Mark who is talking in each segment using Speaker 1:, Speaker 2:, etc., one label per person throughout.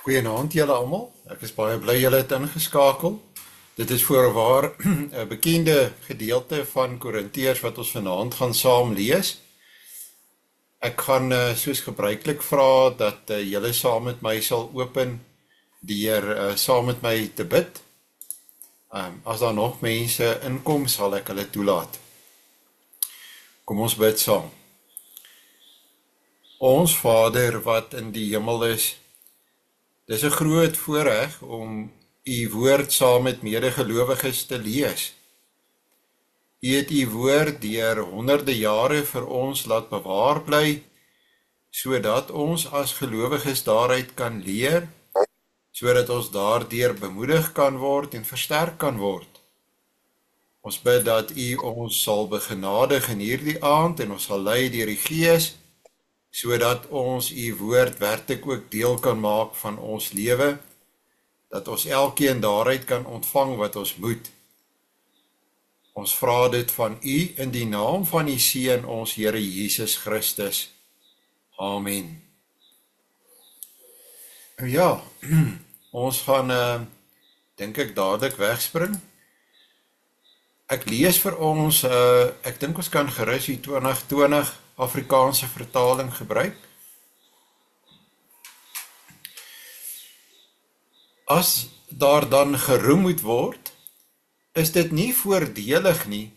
Speaker 1: Goeienaand julle almal. Ek is baie bly julle het ingeskakel. Dit is voorwaar 'n bekende gedeelte van Korintiërs wat ons vanaand gaan saam lees. Ek gaan soos gebruiklik vra dat julle saam met my sal open deur saam met my te bid. As daar nog mense inkom, sal ek hulle toelaat. Kom ons bid saam. Ons Vader wat in die hemel is, dis 'n groot voorreg om u woord saam met medegelowiges te lees. U het u woord deur honderde jare vir ons laat bewaar bly, sodat ons as gelowiges daaruit kan leer, sodat ons daardeur bemoedig kan word en versterk kan word. Ons bid dat u ons sal begenadig in hierdie aand en ons sal lei deur die Gees, sodat ons u woord werklik ook deel kan maak van ons lewe, dat ons elkeen daaruit kan ontvang wat ons moet. Ons vra dit van u in die naam van u Seun, ons Here Jesus Christus. Amen. Ja, ons gaan, dink ek dadelik wegspring. Ek lees vir ons, ek dink ons kan gerus die 2020 Afrikaanse vertaling gebruik. As daar dan geroem moet word, is dit nie voordelig nie,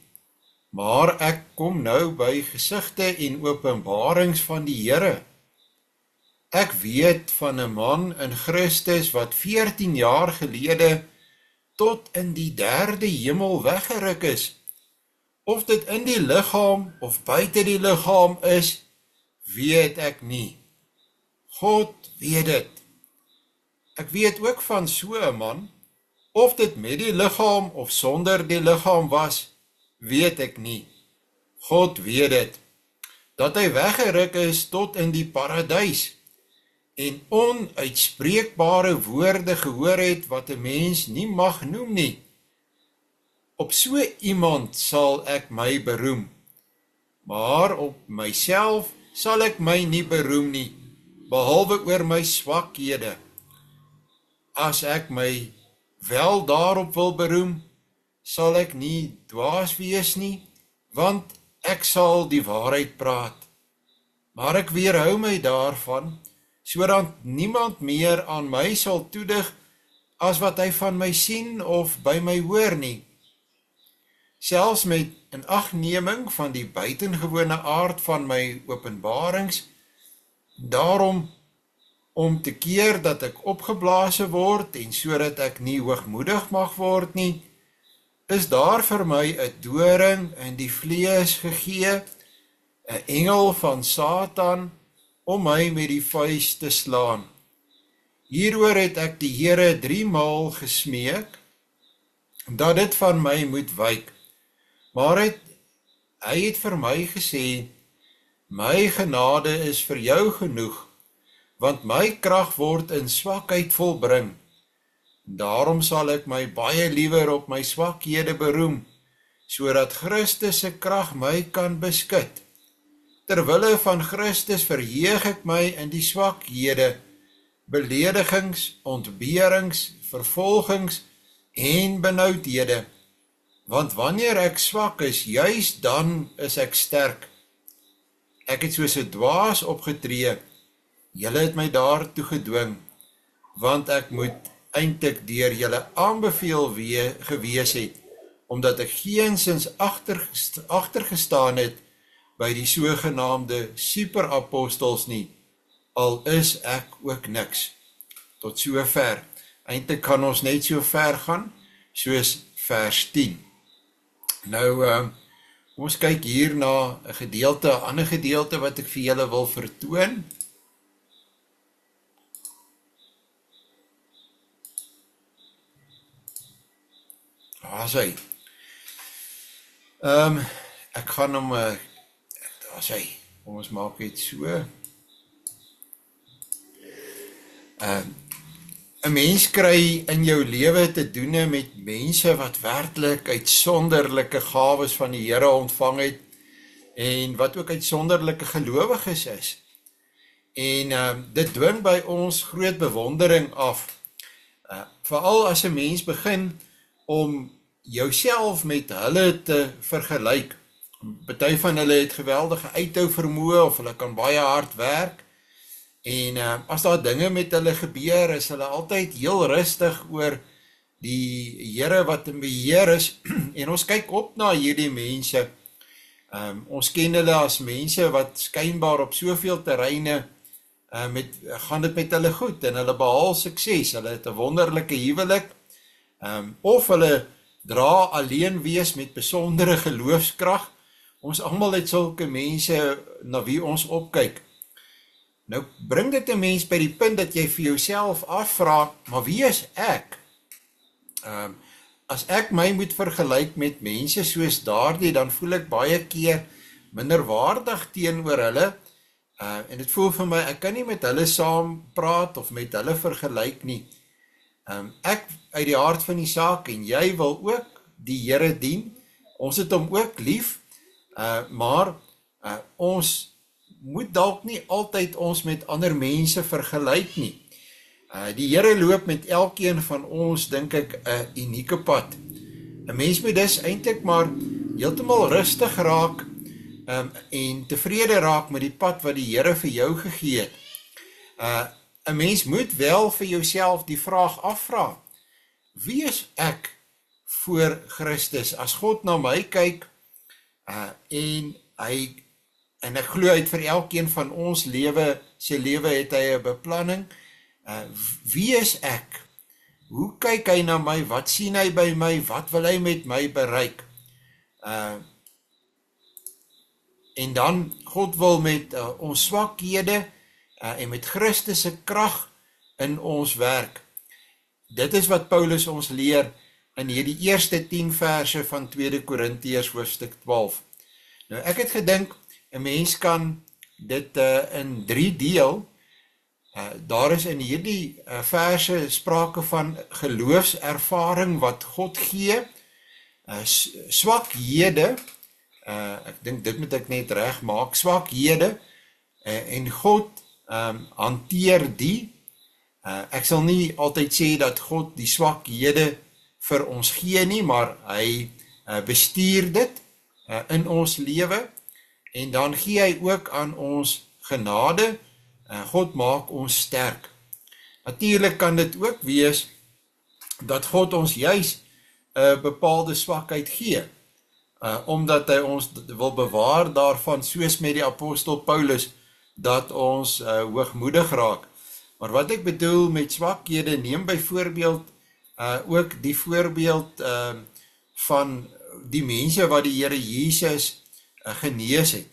Speaker 1: maar ek kom nou by gesigte en openbarings van die Here. Ek weet van 'n man in Christus wat 14 jaar gelede tot in die 3de hemel weggeruk is. Of dit in die liggaam of buite die liggaam is, weet ek nie. God weet dit. Ek weet ook van so 'n man, of dit met die liggaam of sonder die liggaam was, weet ek nie. God weet dit, dat hy weggeruk is tot in die paradys, en onuitspreekbare woorde gehoor het wat 'n mens nie mag noem nie. Op so iemand sal ek my beroem, maar op myself sal ek my nie beroem nie, behalwe oor my swakhede. As ek my wel daarop wil beroem, sal ek nie dwaas wees nie, want ek sal die waarheid praat. Maar ek weerhou my daarvan, sodat niemand meer aan my sal toedig as wat hy van my sien of by my hoor nie. Selfs met inagneming van die buitengewone aard van my openbarings, daarom om te keer dat ek opgeblaas word en sodat ek nie hoogmoedig mag word nie, is daar vir my 'n doring in die vlees gegee, 'n engel van Satan, om my met die vuis te slaan. Hieroor het ek die Here 3 maal gesmeek, dat dit van my moet wyk. Maar hy het vir my gesê, my genade is vir jou genoeg, want my krag word in swakheid volbring. Daarom sal ek my baie liewer op my swakhede beroem, sodat Christus se krag my kan beskut. Terwille van Christus verheug ek my in die swakhede, beledigings, ontberings, vervolgings en benoudhede. Want wanneer ek swak is, juis dan is ek sterk. Ek het soos 'n dwaas opgetree, julle het my daartoe gedwing, want ek moet eintlik deur julle aanbeveel gewees het, omdat ek geensins agtergestaan het by die sogenaamde superapostels nie, al is ek ook niks. Tot so ver. Eintlik kan ons net so ver gaan, soos vers 10. Nou, ons kyk hier na 'n gedeelte, 'n ander gedeelte wat ek vir julle wil vertoon. Daar is hy. Ek gaan hom, daar is hy. Kom ons maak dit so. 'n mens kry in jou lewe te doen met mense wat werklik uitsonderlike gawes van die Here ontvang het en wat ook uitsonderlike gelowiges is. En dit dwing by ons groot bewondering af. Veral as 'n mens begin om jouself met hulle te vergelyk. Party van hulle het geweldige uithou vermoë of hulle kan baie hard werk. En as daar dinge met hulle gebeur, is hulle altyd heel rustig oor die Here wat in beheer is. En ons kyk op na hierdie mense. Ons ken hulle as mense wat skynbaar op soveel terreine gaan dit met hulle goed en hulle behaal sukses. Hulle het 'n wonderlike huwelik, of hulle dra alleen wees met besondere geloofskrag. Ons almal het sulke mense na wie ons opkyk. Nou bring dit 'n mens by die punt dat jy vir jouself afvra, maar wie is ek? As ek my moet vergelyk met mense soos daardie, dan voel ek baie keer minderwaardig teenoor hulle. En dit voel vir my, ek kan nie met hulle saam praat of met hulle vergelyk nie. Ek uit die hart van die saak, en jy wil ook die Here dien. Ons het hom ook lief, maar ons moet dalk nie altyd ons met ander mense vergelyk nie. Die Here loop met elkeen van ons, dink ek, 'n unieke pad. 'n Mens moet dus eintlik maar heeltemal rustig raak en tevrede raak met die pad wat die Here vir jou gegee het. 'n Mens moet wel vir jouself die vraag afvra: wie is ek voor Christus? As God na my kyk en ek glo uit vir elkeen van ons sy lewe het hy 'n beplanning. Wie is ek? Hoe kyk hy na my? Wat sien hy by my? Wat wil hy met my bereik? En dan, God wil met ons swakhede en met Christus se krag in ons werk. Dit is wat Paulus ons leer in hierdie eerste 10 verse van 2 Korintiërs hoofstuk 12. Nou, ek het gedink, 'n mens kan dit in 3 deel. Daar is in hierdie verse sprake van geloofservaring wat God gee, swakhede, ek dink dit moet ek net reg maak, swakhede, en God hanteer die. Ek sal nie altyd sê dat God die swakhede vir ons gee nie, maar hy bestuur dit in ons lewe, en dan gee hy ook aan ons genade. God maak ons sterk. Natuurlik kan dit ook wees dat God ons juis 'n bepaalde swakheid gee, omdat hy ons wil bewaar daarvan, soos met die apostel Paulus, dat ons hoogmoedig raak. Maar wat ek bedoel met swakhede, neem byvoorbeeld ook die voorbeeld van die mense wat die Here Jesus genees het.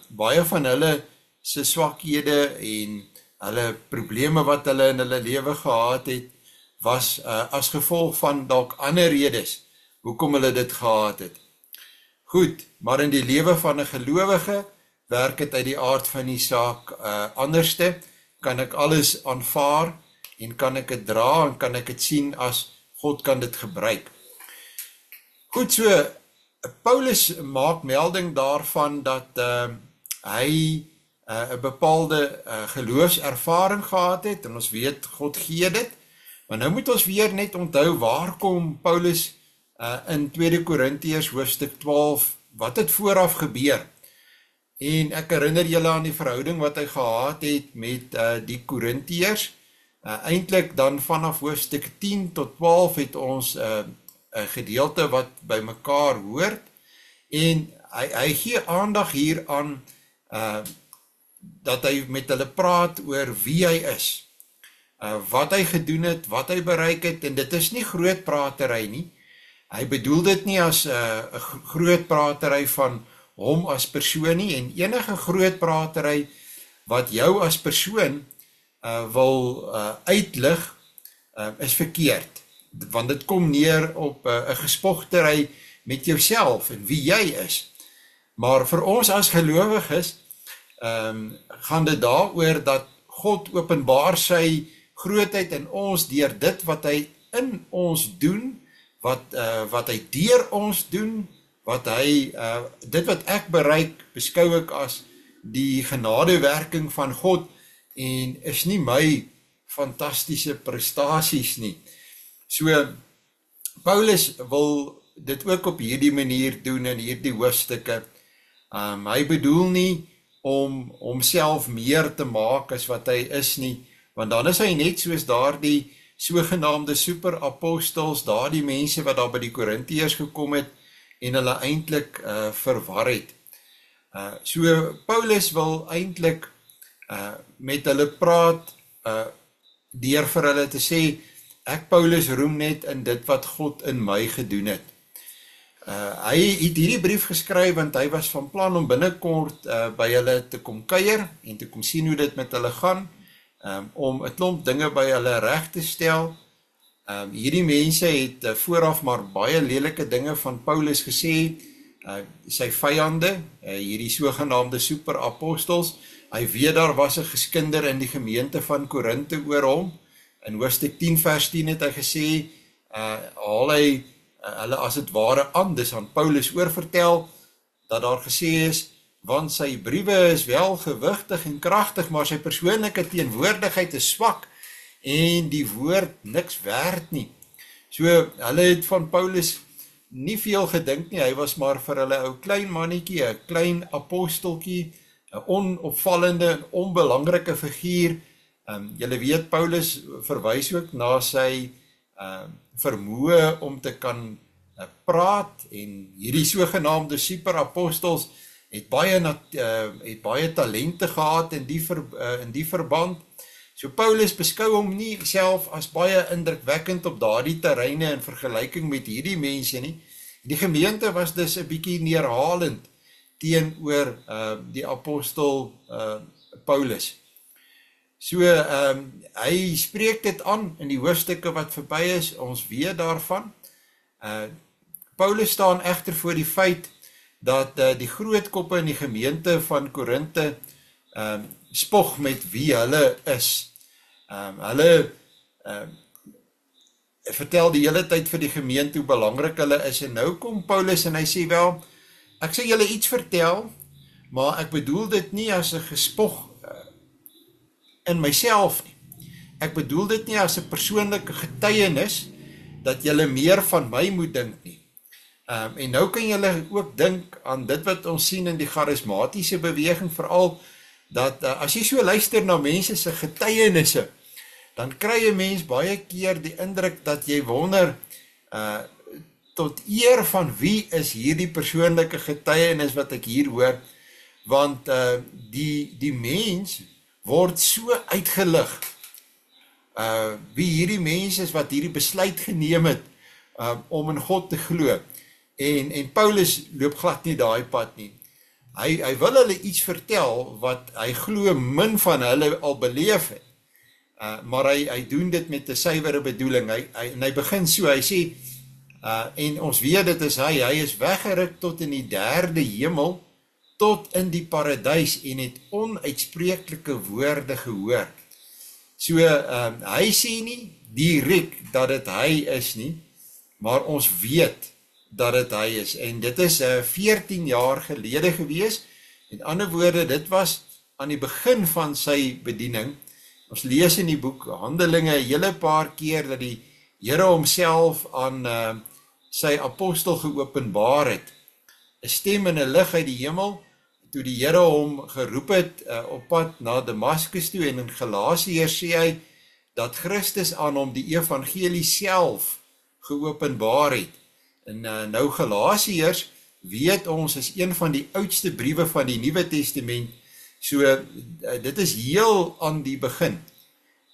Speaker 1: Baie van hulle se swakhede en hulle probleme wat hulle in hulle lewe gehad het, was as gevolg van dalk ander redes hoekom hulle dit gehad het. Goed, maar in die lewe van 'n gelowige werk dit uit die aard van die saak anderste. Kan ek alles aanvaar en kan ek dit dra en kan ek dit sien as God kan dit gebruik. Goed, so Paulus maak melding daarvan dat hy 'n bepaalde geloofservaring gehad het, en ons weet God gee dit. Maar nou moet ons weer net onthou, waar kom Paulus in 2 Korintiërs hoofstuk 12, wat het vooraf gebeur? En ek herinner julle aan die verhouding wat hy gehad het met die Korintiërs. Eintlik dan vanaf hoofstuk 10 tot 12 het ons 'n gedeelte wat by mekaar hoort, en hy gee aandag hier aan dat hy met hulle praat oor wie hy is, wat hy gedoen het, wat hy bereik het, en dit is nie groot pratery nie. Hy bedoel dit nie as 'n groot pratery van hom as persoon nie, en enige groot pratery wat jou as persoon wil uitlig, is verkeerd, want dit kom neer op 'n gespogtery met jouself en wie jy is. Maar vir ons as gelowiges gaan dit daaroor dat God openbaar sy grootheid in ons deur dit wat hy in ons doen, wat hy deur ons doen, dit wat ek bereik, beskou ek as die genadewerking van God en is nie my fantastiese prestasies nie. So, Paulus wil dit ook op hierdie manier doen in hierdie hoofstukke. Hy bedoel nie om homself meer te maak as wat hy is nie, want dan is hy net soos daardie sogenaamde superapostels, daardie mense wat daar by die Korintiërs gekom het en hulle eintlik verwar het. So Paulus wil eintlik met hulle praat deur vir hulle te sê, ek Paulus roem net in dit wat God in my gedoen het. Hy het hierdie brief geskryf want hy was van plan om binnekort by hulle te kom kuier en te kom sien hoe dit met hulle gaan, om 'n klomp dinge by hulle reg te stel. Hierdie mense het vooraf maar baie lelike dinge van Paulus gesê, sy vyande, hierdie sogenaamde superapostels. Hy weet daar was 'n geskinder in die gemeente van Korinte oor hom. In hoofstuk 10 vers 10 het hy gesê, haal hy hulle as het ware aan, dis aan Paulus oorvertel, dat daar gesê is, want sy briewe is wel gewigtig en kragtig, maar sy persoonlike teenwoordigheid is swak, en die woord niks werd nie. So, hulle het van Paulus nie veel gedink nie, hy was maar vir hulle ou klein mannetjie, 'n klein aposteltjie, 'n onopvallende en onbelangrike figuur. Julle weet, Paulus verwys ook na sy vermoë om te kan praat, en hierdie sogenaamde superapostels het baie talente gehad in die verband. So Paulus beskou hom nie self as baie indrukwekkend op daardie terreine in vergelyking met hierdie mense nie. Die gemeente was dus 'n bietjie neerhalend teenoor die apostel Paulus. So, hy spreek dit aan in die hoofstukke wat verby is, ons weet daarvan. Paulus staan egter voor die feit dat die groot koppe in die gemeente van Korinte spog met wie hulle is. Hulle vertel die hele tyd vir die gemeente hoe belangrik hulle is, en nou kom Paulus en hy sê, wel, ek sê julle iets vertel, maar ek bedoel dit nie as 'n gespog in myself nie. Ek bedoel dit nie as 'n persoonlike getuienis, dat julle meer van my moet dink nie. En nou kan julle ook dink aan dit wat ons sien in die charismatiese beweging, veral dat as jy so luister na mense se getuienisse, dan kry 'n mens baie keer die indruk dat jy wonder, tot eer van wie is hierdie persoonlike getuienis wat ek hier hoor, want die mens word so uitgelig, wie hierdie mens is wat hierdie besluit geneem het, om in God te glo, en Paulus loop glad nie daai pad nie. Hy wil hulle iets vertel, wat hy glo min van hulle al beleef het, maar hy doen dit met 'n suiwere bedoeling, en hy begin so, hy sê, en ons weet dit is hy is weggeruk tot in die 3de hemel, tot in die paradys, en het onuitspreeklike woorde gehoor. So, hy sê nie direk dat dit hy is nie, maar ons weet dat dit hy is, en dit is 14 jaar gelede gewees. Met ander woorde, dit was aan die begin van sy bediening. Ons lees in die boek Handelinge 'n hele paar keer dat die Here homself aan sy apostel geopenbaar het. 'n Stem in 'n lig uit die hemel, toe die Here hom geroep het op pad na Damaskus toe, en in Galasiërs sê hy dat Christus aan hom die evangelie self geopenbaar het. En nou Galasiërs, weet ons, is een van die oudste briewe van die Nuwe Testament, so dit is heel aan die begin.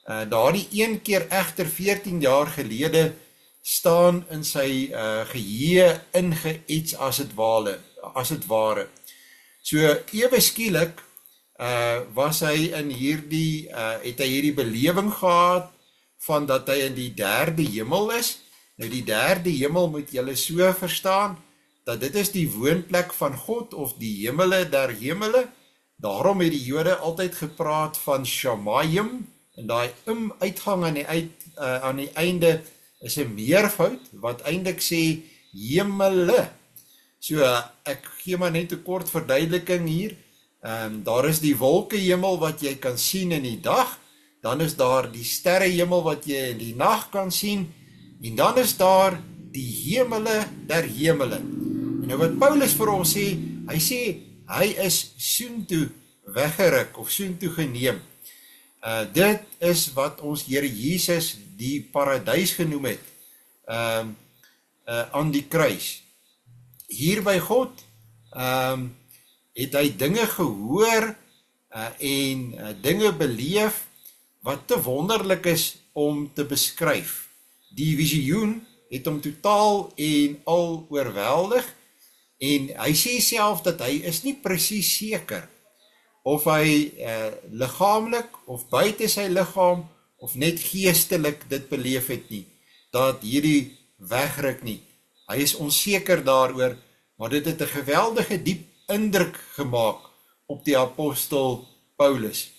Speaker 1: Daardie een keer egter 14 jaar gelede staan in sy geheue ingeets as het ware. So ewe skielik was hy in het hy hierdie belewing gehad van dat hy in die 3de hemel is. Nou die 3de hemel moet julle so verstaan, dat dit is die woonplek van God, of die hemele der hemele. Daarom het die Jode altyd gepraat van Shamayim, en daai uitgang aan die einde is 'n meervoud, wat eintlik sê hemele. So, ek gee maar net 'n kort verduideliking hier. Daar is die wolkehemel wat jy kan sien in die dag, dan is daar die sterrehemel wat jy in die nag kan sien, en dan is daar die hemele der hemele. En nou wat Paulus vir ons sê, hy is soontoe weggeruk of soontoe geneem. Dit is wat ons Here Jesus die paradys genoem het, aan die kruis. Hier by God, het hy dinge gehoor, en dinge beleef, wat te wonderlik is om te beskryf. Die visioen het hom totaal en al oorweldig, en hy sê self dat hy is nie presies seker, of hy liggaamlik, of buite sy liggaam, of net geestelik dit beleef het nie, dat hierdie wegruk nie. Hy is onseker daaroor, maar dit het 'n geweldige diep indruk gemaak op die apostel Paulus.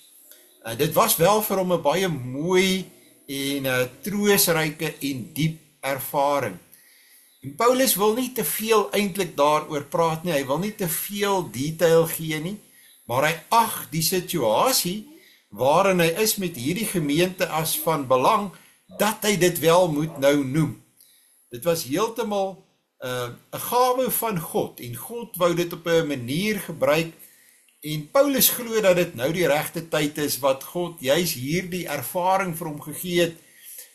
Speaker 1: Dit was wel vir hom 'n baie mooi en troosryke en diep ervaring. En Paulus wil nie te veel eintlik daaroor praat nie, hy wil nie te veel detail gee nie, maar hy ag die situasie waarin hy is met hierdie gemeente as van belang, dat hy dit wel moet nou noem. Dit was heeltemal 'n gawe van God, en God wou dit op 'n manier gebruik, en Paulus glo dat dit nou die regte tyd is, wat God juis hierdie ervaring vir hom gegee het,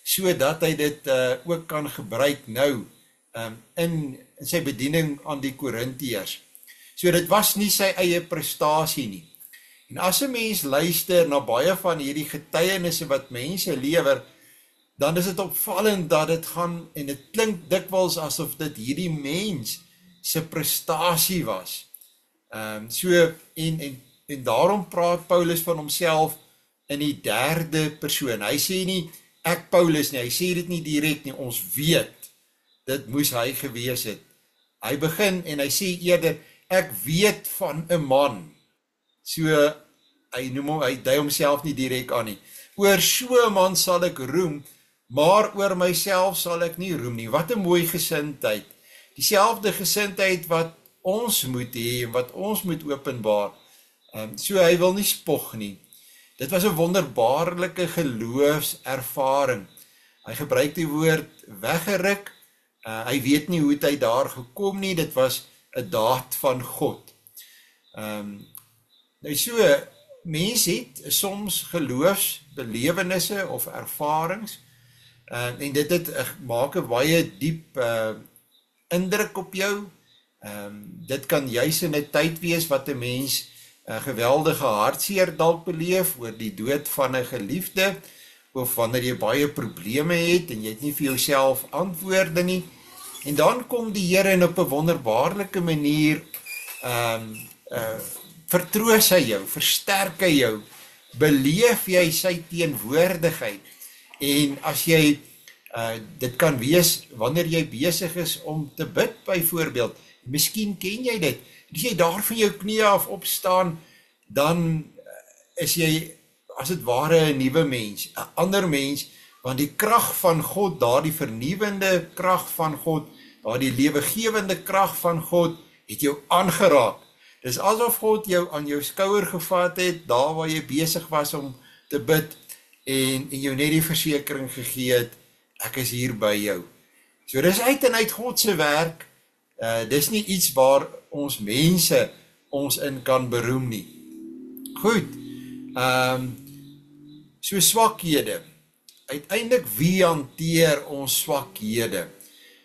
Speaker 1: sodat hy dit ook kan gebruik nou, in sy bediening aan die Korintiërs. So dit was nie sy eie prestasie nie. En as 'n mens luister na baie van hierdie getuienisse wat mense lewer, dan is dit opvallend dat dit gaan, en dit klink dikwels asof dit hierdie mens se prestasie was. En daarom praat Paulus van homself in die derde persoon. Hy sê nie, ek Paulus nie, hy sê dit nie direk nie, ons weet, dit moes hy gewees het. Hy begin en hy sê eerder, ek weet van 'n man. So, hy dui homself nie direk aan nie. Oor so 'n man sal ek roem, maar oor myself sal ek nie roem nie. Wat 'n mooi gesindheid. Dieselfde gesindheid wat ons moet hê, en wat ons moet openbaar. So hy wil nie spog nie. Dit was 'n wonderbaarlike geloofservaring. Hy gebruik die woord weggeruk. Hy weet nie hoe het hy daar gekom nie, dit was 'n daad van God. Nou so, mense het soms geloofsbelewennisse of ervarings, en dit maak 'n baie diep indruk op jou. Dit kan juis in 'n tyd wees wat 'n mens 'n geweldige hartseer dalk beleef oor die dood van 'n geliefde, of wanneer jy baie probleme het en jy het nie vir jouself antwoorde nie. En dan kom die Here en op 'n wonderbaarlike manier vertroos hy jou, versterk hy jou, beleef jy sy teenwoordigheid. En as jy dit kan wees wanneer jy besig is om te bid byvoorbeeld, miskien ken jy dit. As jy daar van jou knieë af opstaan, dan is jy as het ware 'n nuwe mens, 'n ander mens, want die krag van God, daardie vernuwende krag van God, daardie lewegewende krag van God, het jou aangeraak. Dis asof God jou aan jou skouer gevat het, daar waar jy besig was om te bid, en jou net die versekering gegee het, ek is hier by jou. So dis uit en uit God se werk, dis nie iets waar ons mense ons in kan beroem nie. Goed, so swakhede, uiteindelik wie hanteer ons swakhede?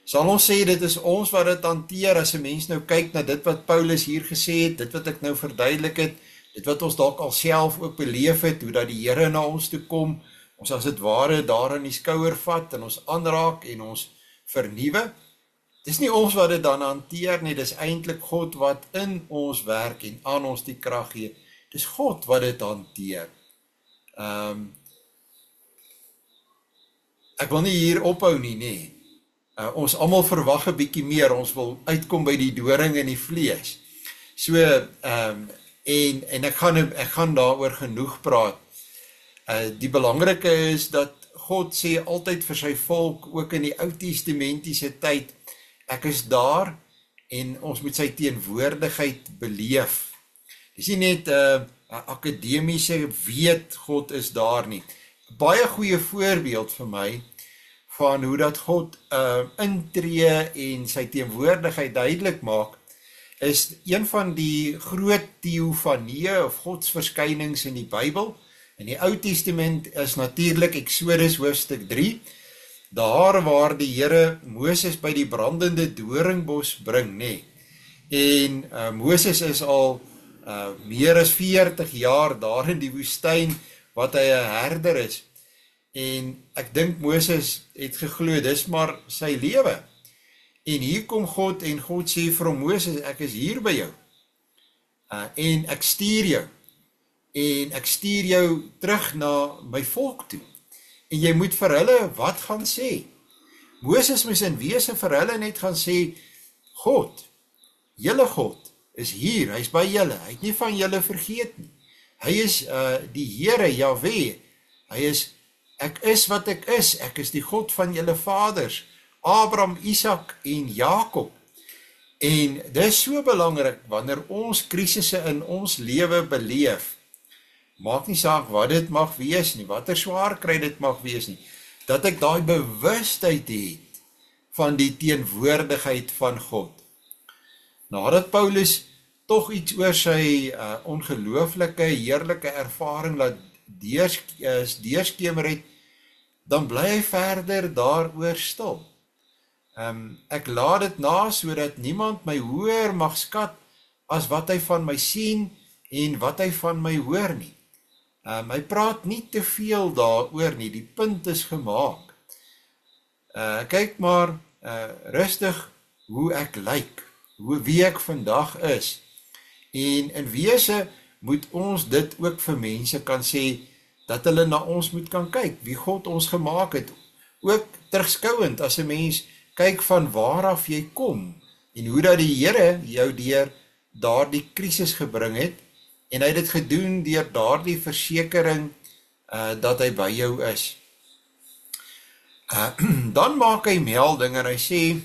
Speaker 1: Sal ons sê dit is ons wat dit hanteer, as 'n mens nou kyk na dit wat Paulus hier gesê het, dit wat ek nou verduidelik het, dit wat ons dalk al self ook beleef het, hoe dat die Here na ons toe kom, ons as het ware daar in die skouer vat, en ons aanraak, en ons vernuwe. Dis nie ons wat dit dan hanteer nie, dis eintlik God wat in ons werk, en aan ons die krag gee. Dis God wat dit hanteer. Ek wil nie hier ophou nie, nee. Ons almal verwag 'n bietjie meer, ons wil uitkom by die doring en die vlees. So, en ek gaan daaroor genoeg praat. Die belangrike is dat God sê altyd vir sy volk, ook in die Ou Testamentiese tyd, ek is daar, en ons moet sy teenwoordigheid beleef. Dis nie net 'n akademiese weet God is daar nie. Baie goeie voorbeeld vir my van hoe dat God intree en sy teenwoordigheid duidelik maak, is een van die groot teofanieë of godsverskynings in die Bybel. In die Ou Testament is natuurlik Eksodus hoofstuk 3, daar waar die Here Moses by die brandende doringbos bring, nê. En Moses is al meer as 40 jaar daar in die woestyn, wat hy 'n herder is. En ek dink Moses het geglo, dis maar sy lewe. En hier kom God en God sê vir hom, Moses, ek is hier by jou. En ek stuur jou. En ek stuur jou terug na my volk toe. En jy moet vir hulle wat gaan sê. Moses moes in wese vir hulle net gaan sê, God, julle God, is hier, hy is by julle, hy het nie van julle vergeet nie. Hy is die Here, Jahwe, hy is, ek is wat ek is die God van julle vaders, Abraham, Isak en Jakob. En dis so belangrik, wanneer ons krisisse in ons lewe beleef, maak nie saak wat dit mag wees nie, wat swaar kry dit mag wees nie, dat ek daai bewustheid het van die teenwoordigheid van God. Nadat Paulus toch iets oor sy ongelooflike, heerlike ervaring laat deurskemer het, dan bly hy verder daaroor stil. Ek laat dit na, sodat niemand my hoër mag skat, as wat hy van my sien, en wat hy van my hoor nie. Hy praat nie te veel daaroor nie, die punt is gemaak. Kyk maar rustig hoe ek lyk, wie ek vandag is. En in wese moet ons dit ook vir mense kan sê, dat hulle na ons moet kan kyk, wie God ons gemaak het. Ook terugskouend, as 'n mens kyk van waar af jy kom, en hoe dat die Here jou deur daardie krisis gebring het, en hy het dit gedoen deur daardie versekering dat hy by jou is. Dan maak hy melding en hy sê,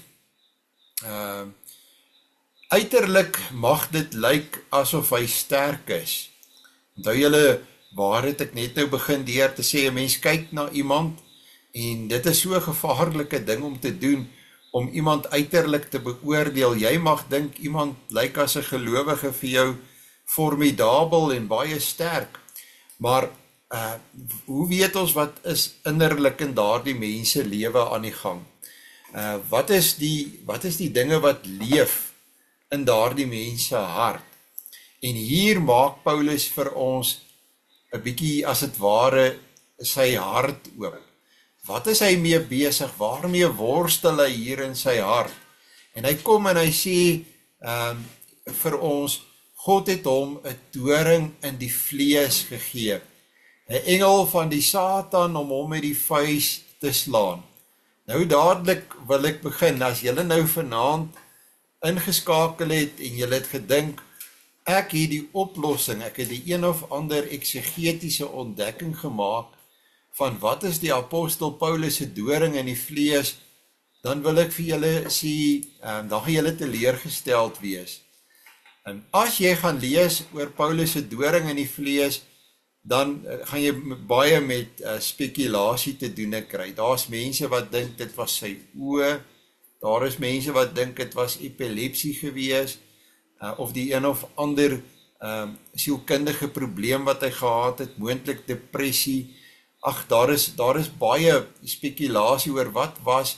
Speaker 1: uiterlik mag dit lyk asof hy sterk is. Onthou julle, waar het ek net nou begin deur te sê, 'n mens kyk na iemand, en dit is so 'n gevaarlike ding om te doen, om iemand uiterlik te beoordeel. Jy mag dink, iemand lyk as 'n gelowige vir jou, formidabel en baie sterk, maar hoe weet ons wat is innerlik in daardie mense lewe aan die gang? Wat is die dinge wat leef in daardie mense hart? En hier maak Paulus vir ons 'n bietjie as het ware sy hart oop. Wat is hy mee besig? Waarmee worstel hy hier in sy hart? En hy kom en hy sê vir ons, God het hom 'n doring in die vlees gegee. 'n engel van die Satan om hom met die vuis te slaan. Nou dadelik wil ek begin, as julle nou vanaand ingeskakel het en julle het gedink, ek het die oplossing, ek het die een of ander eksegetiese ontdekking gemaak van wat is die apostel Paulus se doring in die vlees, dan wil ek vir julle sê, dan gaan julle teleurgesteld wees. En as jy gaan lees oor Paulus se doring in die vlees, dan gaan jy baie met spekulasie te doen kry. Daar's mense wat dink dit was sy oë, daar is mense wat dink dit was epilepsie gewees, of die een of ander sielkundige probleem wat hy gehad het, moontlik depressie. Ag, daar is baie spekulasie oor wat was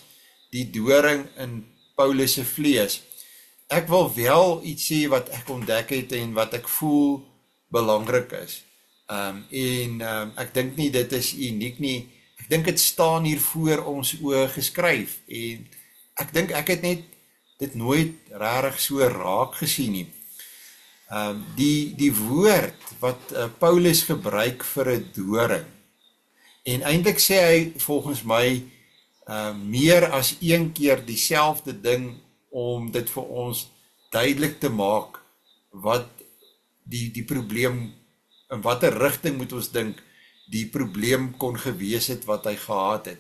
Speaker 1: die doring in Paulus se vlees. Ek wil wel iets sê wat ek ontdek het en wat ek voel belangrik is. Ek dink nie dit is uniek nie. Ek dink dit staan hier voor ons oë geskryf. En ek dink ek het net dit nooit regtig so raak gesien nie. Die woord wat Paulus gebruik vir 'n doring. En eintlik sê hy volgens my meer as een keer dieselfde ding om dit vir ons duidelik te maak wat die probleem, in watter rigting moet ons dink die probleem kon gewees het wat hy gehad het.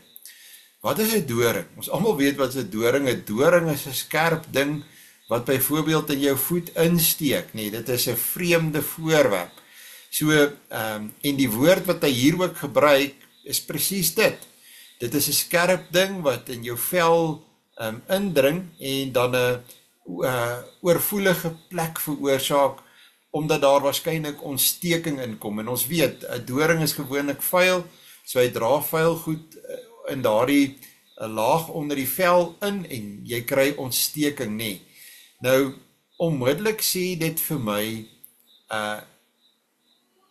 Speaker 1: Wat is 'n doring? Ons almal weet wat 'n doring is. 'n doring is 'n skerp ding wat byvoorbeeld in jou voet insteek nie, dit is 'n vreemde voorwerp. So, en die woord wat hy hier ook gebruik, is presies dit. Dit is 'n skerp ding wat in jou vel indring en dan 'n oorvoelige plek veroorsaak, omdat daar waarskynlik ontsteking inkom. En ons weet, 'n doring is gewoonlik vuil, so hy dra vuil goed in daardie laag onder die vel in en jy kry ontsteking nie. Nou, onmiddellik sê dit vir my,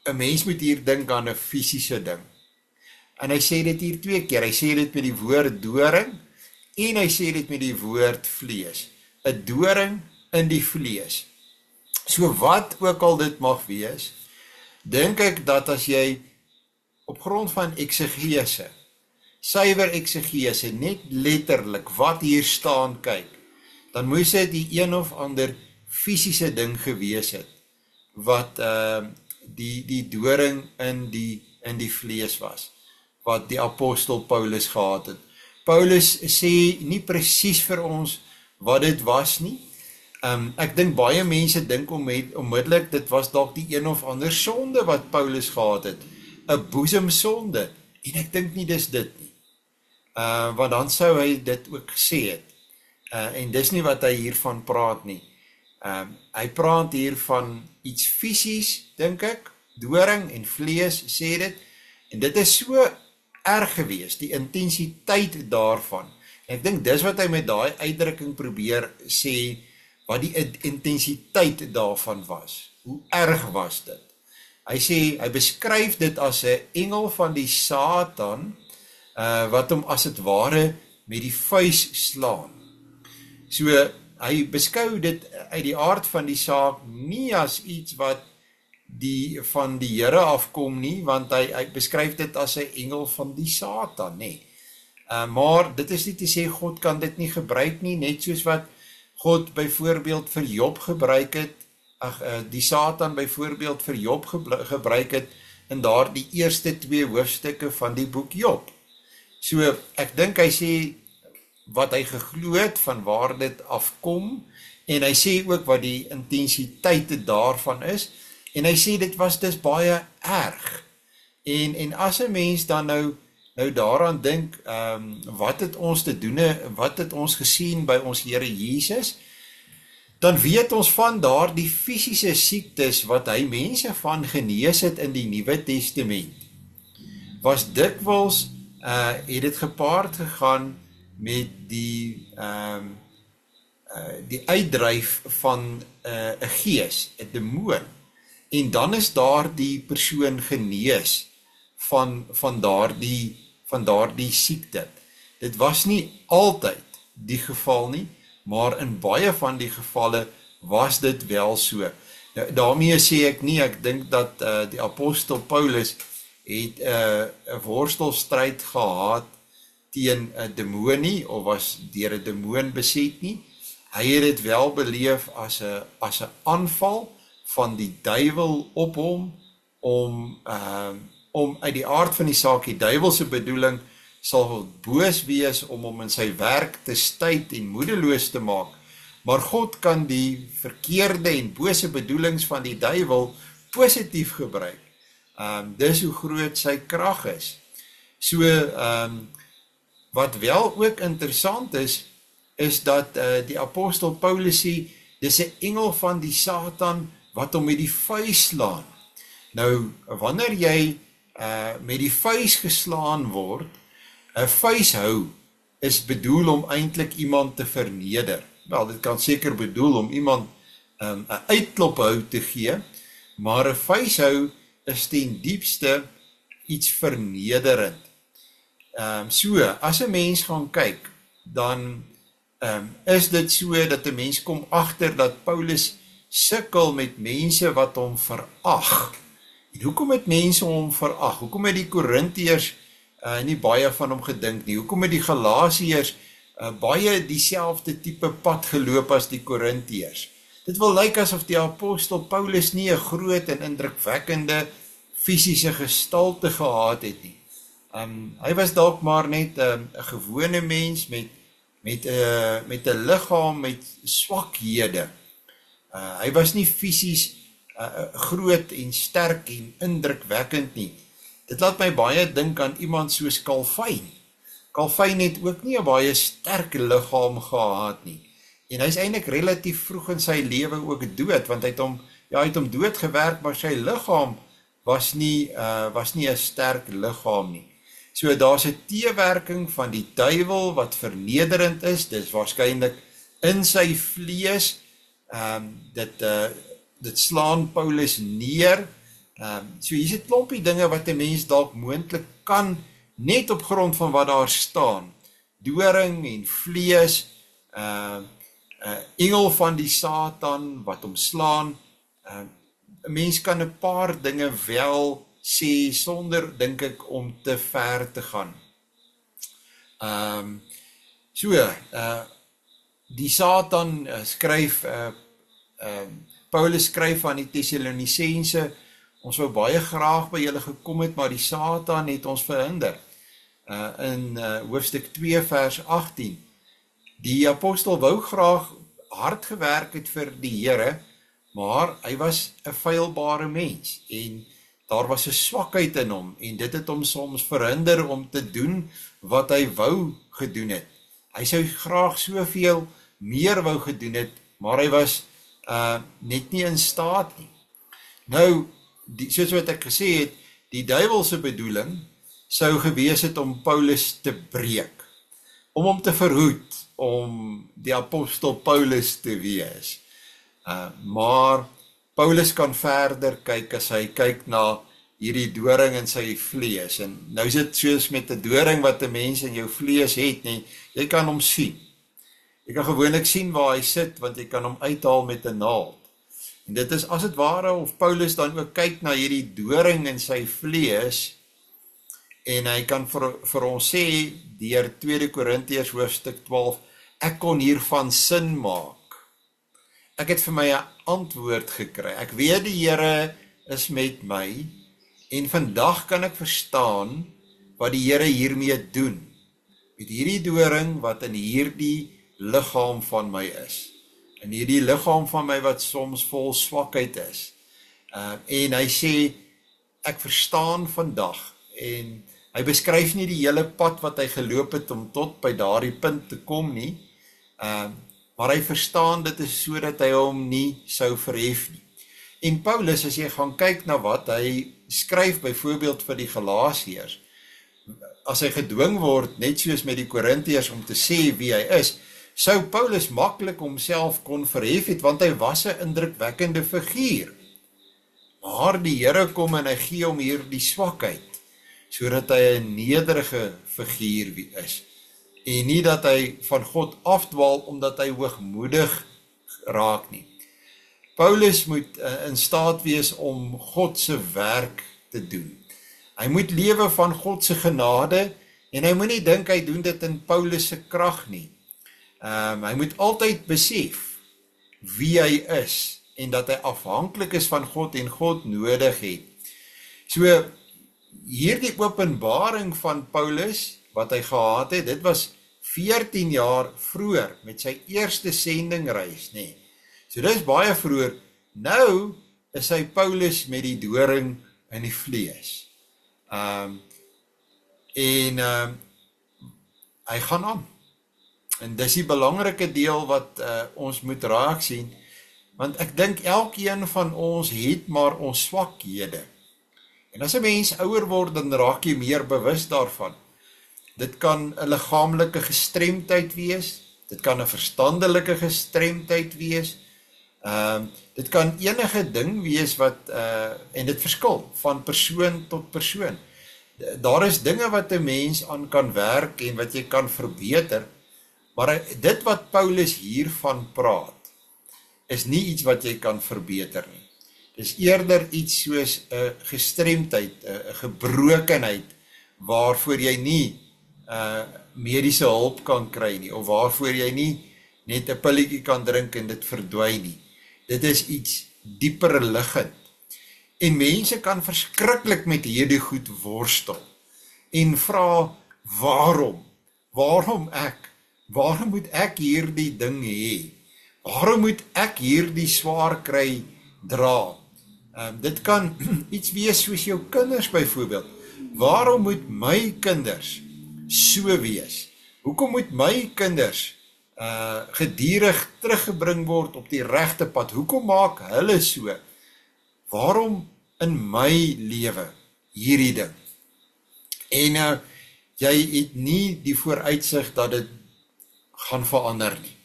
Speaker 1: 'n mens moet hier dink aan 'n fisiese ding. En hy sê dit hier 2 keer, hy sê dit met die woord doring, en hy sê dit met die woord vlees. 'n doring in die vlees. So wat ook al dit mag wees, dink ek dat as jy op grond van eksegese, suiwer eksegese, net letterlik wat hier staan kyk, dan moes dit die een of ander fisiese ding gewees het, wat die doring in die vlees was, wat die apostel Paulus gehad het. Paulus sê nie presies vir ons wat dit was nie. Ek dink baie mense dink onmiddellik, dit was dalk die een of ander sonde wat Paulus gehad het, 'n boesemsonde, en ek dink nie dis dit nie, want dan sou hy dit ook gesê het, en dis nie wat hy hiervan praat nie. Hy praat hier van iets fisies, dink ek, doring en vlees sê dit, en dit is so erg gewees, die intensiteit daarvan. En ek dink dis wat hy met daai uitdrukking probeer sê, wat die intensiteit daarvan was. Hoe erg was dit? Hy sê, hy beskryf dit as 'n engel van die Satan, wat hom as het ware met die vuis slaan. So, hy beskou dit uit die aard van die saak nie as iets wat van die Here afkom nie, want hy beskryf dit as 'n engel van die Satan, nee. Maar dit is nie te sê God kan dit nie gebruik nie, net soos wat God byvoorbeeld vir Job gebruik het, die Satan byvoorbeeld vir Job gebruik het in daardie eerste 2 hoofstukke van die boek Job. So ek dink hy sê wat hy geglo het van waar dit afkom, en hy sê ook wat die intensiteit daarvan is, en hy sê dit was dus baie erg. En as 'n mens dan nou daaraan dink, wat het ons te doen, wat het ons gesien by ons Here Jesus, dan weet ons van daardie fisiese siektes wat hy mense van genees het in die Nuwe Testament, was dikwels, het dit gepaard gegaan met die uitdryf van 'n gees, 'n demoon, en dan is daar die persoon genees van daardie siekte. Dit was nie altyd die geval nie, maar in baie van die gevalle was dit wel so. Nou, daarmee sê ek nie, ek dink dat die apostel Paulus het 'n worstelstryd gehad teen 'n demoon nie, of was deur 'n demoon beset nie. Hy het dit wel beleef as 'n aanval van die duiwel op hom, om uit die aard van die saak, die duiwelse bedoeling sal boos wees om hom in sy werk te stuit en moedeloos te maak, maar God kan die verkeerde en bose bedoelings van die duiwel positief gebruik. Dis hoe groot sy krag is. So, wat wel ook interessant is dat die apostel Paulus sê, dis 'n engel van die Satan wat hom met die vuis slaan. Nou, wanneer jy met die vuis geslaan word, 'n vuishou is bedoel om eintlik iemand te verneder. Wel, dit kan seker bedoel om iemand 'n uitklophou te gee, maar 'n vuishou is ten diepste iets vernederend. So, as 'n mens gaan kyk, dan is dit so dat 'n mens kom agter dat Paulus sukkel met mense wat hom verag. En hoekom het mense hom verag? Hoekom het die Korintiërs nie baie van hom gedink nie? Hoekom het die Galasiërs baie dieselfde tipe pad geloop as die Korintiërs? Dit wil lyk asof die apostel Paulus nie 'n groot en indrukwekkende fisiese gestalte gehad het nie. Hy was dalk maar net 'n gewone mens met met 'n liggaam met swakhede. Hy was nie fisies groot en sterk en indrukwekkend nie. Dit laat my baie dink aan iemand soos Calvin. Calvin het ook nie 'n baie sterk liggaam gehad nie. En hy's eintlik relatief vroeg in sy lewe ook dood, want hy het hom doodgewerk, maar sy liggaam was nie 'n sterk liggaam nie. So daar's 'n teewerking van die duiwel wat vernederend is, dis waarskynlik in sy vlees. Dit slaan Paulus neer. So hier's 'n klompie dinge wat 'n mens dalk moontlik kan, net op grond van wat daar staan. Doring en vlees, engel van die Satan wat hom slaan. 'n Mens kan 'n paar dinge wel sê sonder, dink ek, om te ver te gaan. Die Satan skryf, Paulus skryf aan die Tessalonisense, ons wou baie graag by julle gekom het, maar die Satan het ons verhinder. In hoofstuk 2 vers 18. Die apostel wou graag hard gewerk het vir die Here, maar hy was 'n feilbare mens en daar was 'n swakheid in hom en dit het hom soms verhinder om te doen wat hy wou gedoen het. Hy sou graag soveel meer wou gedoen het, maar hy was net nie in staat nie. Nou, soos wat ek gesê het, die duiwelse bedoeling sou gewees het om Paulus te breek, om hom te verhoed, om die apostel Paulus te wees. Maar Paulus kan verder kyk as hy kyk na hierdie doring in sy vlees. En nou is dit soos met 'n doring wat 'n mens in jou vlees het, nie, jy kan hom sien. Jy kan gewoonlik sien waar hy sit, want jy kan hom uithaal met 'n naald. En dit is as het ware of Paulus dan ook kyk na hierdie doring in sy vlees, en hy kan vir ons sê, deur 2 Korintiërs hoofstuk 12, ek kon hiervan sin maak. Ek het vir my 'n antwoord gekry. Ek weet die Here is met my, en vandag kan ek verstaan wat die Here hiermee doen. Met hierdie doring wat in hierdie liggaam van my is. In hierdie liggaam van my wat soms vol swakheid is. En hy sê, ek verstaan vandag. En hy beskryf nie die hele pad wat hy geloop het om tot by daardie punt te kom nie. Maar hy verstaan dit is sodat hy hom nie sou verhef nie. En Paulus, as jy gaan kyk na wat hy skryf, byvoorbeeld vir die Galasiërs, as hy gedwing word, net soos met die Korintiërs, om te sê wie hy is, sou Paulus maklik homself kon verhef het, want hy was 'n indrukwekkende figuur. Maar die Here kom en hy gee hom hier die swakheid, sodat hy 'n nederige figuur is. En nie dat hy van God afdwaal, omdat hy hoogmoedig raak nie. Paulus moet in staat wees om God se werk te doen. Hy moet lewe van God se genade, en hy moet nie dink hy doen dit in Paulus se krag nie. Hy moet altyd besef wie hy is, en dat hy afhanklik is van God en God nodig het. So, hierdie openbaring van Paulus, wat hy gehad het, dit was 14 jaar vroeër, met sy eerste sendingreis, nee. So dit is baie vroeër. Nou is hy Paulus met die doring in die vlees. Hy gaan aan. En dis die belangrike deel wat ons moet raak sien, want ek dink elkeen van ons het maar ons swakhede. En as 'n mens ouer word, dan raak jy meer bewus daarvan. Dit kan 'n liggaamlike gestremdheid wees, dit kan 'n verstandelike gestremdheid wees, dit kan enige ding wees wat, en dit verskil van persoon tot persoon. Daar is dinge wat 'n mens aan kan werk en wat jy kan verbeter, maar dit wat Paulus hiervan praat, is nie iets wat jy kan verbeter nie. Dis eerder iets soos 'n gestremdheid, 'n gebrokenheid, waarvoor jy nie mediese hulp kan kry nie, of waarvoor jy nie net 'n pilletjie kan drink en dit verdwyn nie. Dit is iets dieper liggend. En mense kan verskriklik met hierdie goed worstel en vra, waarom? Waarom ek? Waarom moet ek hierdie ding hê? Waarom moet ek hierdie swaar kry dra? Dit kan iets wees soos jou kinders byvoorbeeld. Waarom moet my kinders so wees? Hoekom moet my kinders gedurig teruggebring word op die regte pad? Hoekom maak hulle so? Waarom in my lewe hierdie ding? En jy het nie die vooruitsig dat dit gaan verander nie.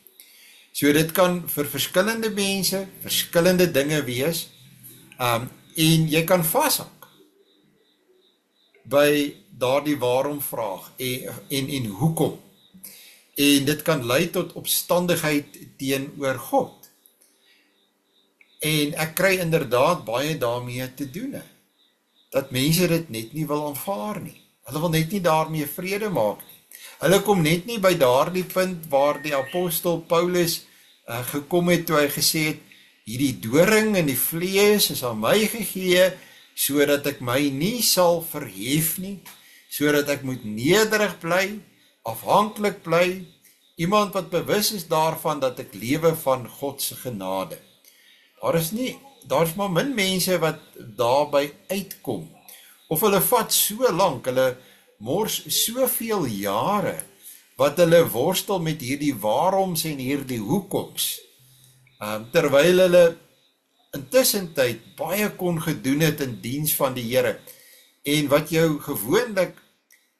Speaker 1: So dit kan vir verskillende mense, verskillende dinge wees, en jy kan vashak by daardie waarom vraag en hoekom. En dit kan lei tot opstandigheid teenoor God. En ek kry inderdaad baie daarmee te doen, dat mense dit net nie wil aanvaar nie. Hulle wil net nie daarmee vrede maak nie. Hulle kom net nie by daardie punt waar die apostel Paulus gekom het toe hy gesê het, hierdie doring in die vlees is aan my gegee, sodat ek my nie sal verhef nie, sodat ek moet nederig bly, afhanklik bly, iemand wat bewus is daarvan dat ek lewe van God se genade. Daar is maar min mense wat daarby uitkom, of hulle vat so lank, hulle mors soveel jare, wat hulle worstel met hierdie waaroms en hierdie hoekoms, terwyl hulle intussen tyd baie kon gedoen het in diens van die Here, en wat jou gewoonlik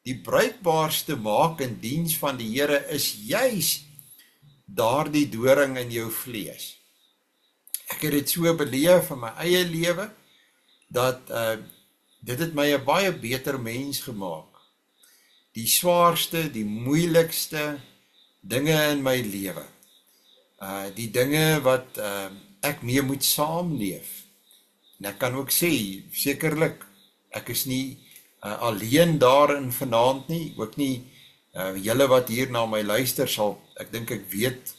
Speaker 1: die bruikbaarste maak in diens van die Here is juis daardie doring in jou vlees. Ek het dit so beleef in my eie lewe, dat dit het my 'n baie beter mens gemaak. Die swaarste, die moeilikste dinge in my lewe, die dinge wat ek mee moet saamleef. En ek kan ook sê, sekerlik, ek is nie alleen daarin vanaand nie, ook nie julle wat hier na my luister sal, ek dink ek weet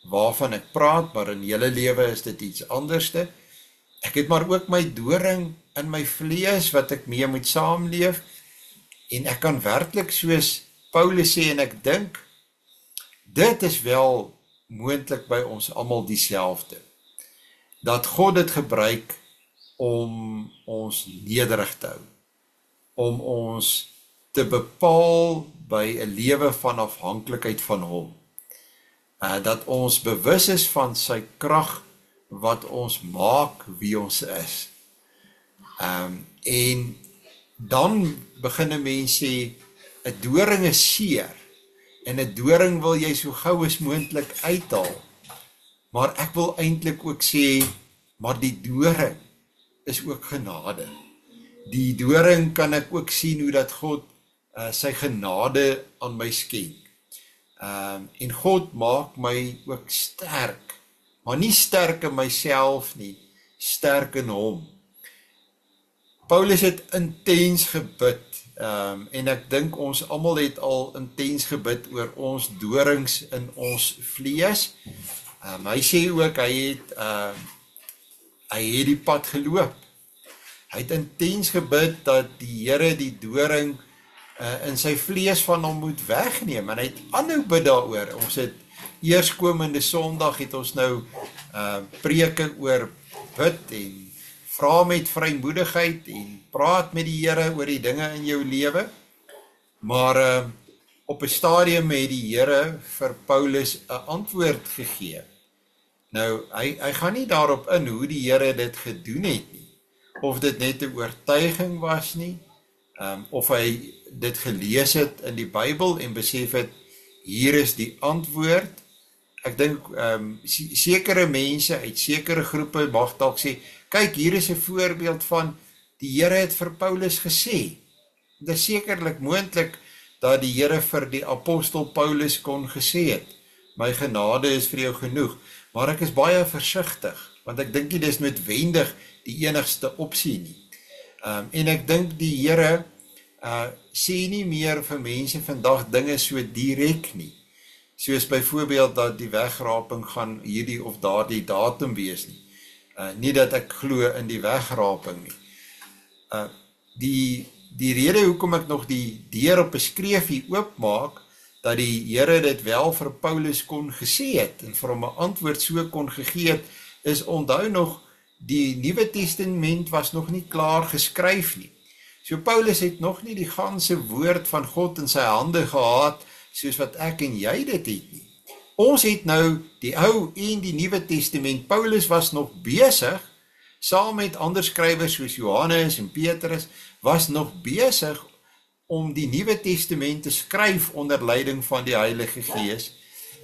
Speaker 1: waarvan ek praat, maar in julle lewe is dit iets anderste. Ek het maar ook my doring in my vlees wat ek mee moet saamleef, en ek kan werklik soos Paulus sê, en ek dink, dit is wel moontlik by ons almal dieselfde, dat God dit gebruik om ons nederig te hou, om ons te bepaal by 'n lewe van afhanklikheid van hom, dat ons bewus is van sy krag wat ons maak wie ons is. En dan begin 'n mens sê, 'n doring is seer, en 'n doring wil jy so gou as moontlik uithaal. Maar ek wil eintlik ook sê, maar die doring is ook genade. Die doring kan ek ook sien hoe dat God sy genade aan my skenk. En God maak my ook sterk, maar nie sterk in myself nie, sterk in hom. Paulus het intens gebid, en ek dink ons almal het al intens gebid oor ons dorings in ons vlees. Hy sê ook, hy het die pad geloop. Hy het intens gebid dat die Here die doring in sy vlees van hom moet wegneem, en hy het aanhou bid daaroor. Ons het eerskomende Sondag het ons nou preke oor bid en vra met vrymoedigheid en praat met die Here oor die dinge in jou lewe. Maar op 'n stadium het die Here vir Paulus 'n antwoord gegee. Nou, hy gaan nie daarop in hoe die Here dit gedoen het nie, of dit net 'n oortuiging was nie, of hy dit gelees het in die Bybel en besef het, hier is die antwoord. Ek dink sekere mense uit sekere groepe mag dalk sê, kyk, hier is 'n voorbeeld van die Here het vir Paulus gesê. Dit is sekerlik moontlik dat die Here vir die apostel Paulus kon gesê het, my genade is vir jou genoeg, maar ek is baie versigtig, want ek dink nie dis noodwendig die enigste opsie nie. En ek dink die Here sê nie meer vir mense vandag dinge so direk nie, soos byvoorbeeld dat die wegraping gaan hierdie of daardie datum wees nie. Nie dat ek glo in die wegraping nie. Die rede hoekom ek nog die deur op 'n skreefie oopmaak, dat die Here dit wel vir Paulus kon gesê het, en vir hom 'n antwoord so kon gegee het, is onthou nog, die Nuwe Testament was nog nie klaar geskryf nie. So Paulus het nog nie die ganse woord van God in sy hande gehad, soos wat ek en jy dit het nie. Ons het nou die Ou en die Nuwe Testament. Paulus was nog besig, saam met ander skrywers soos Johannes en Petrus, was nog besig om die Nuwe Testament te skryf onder leiding van die Heilige Gees,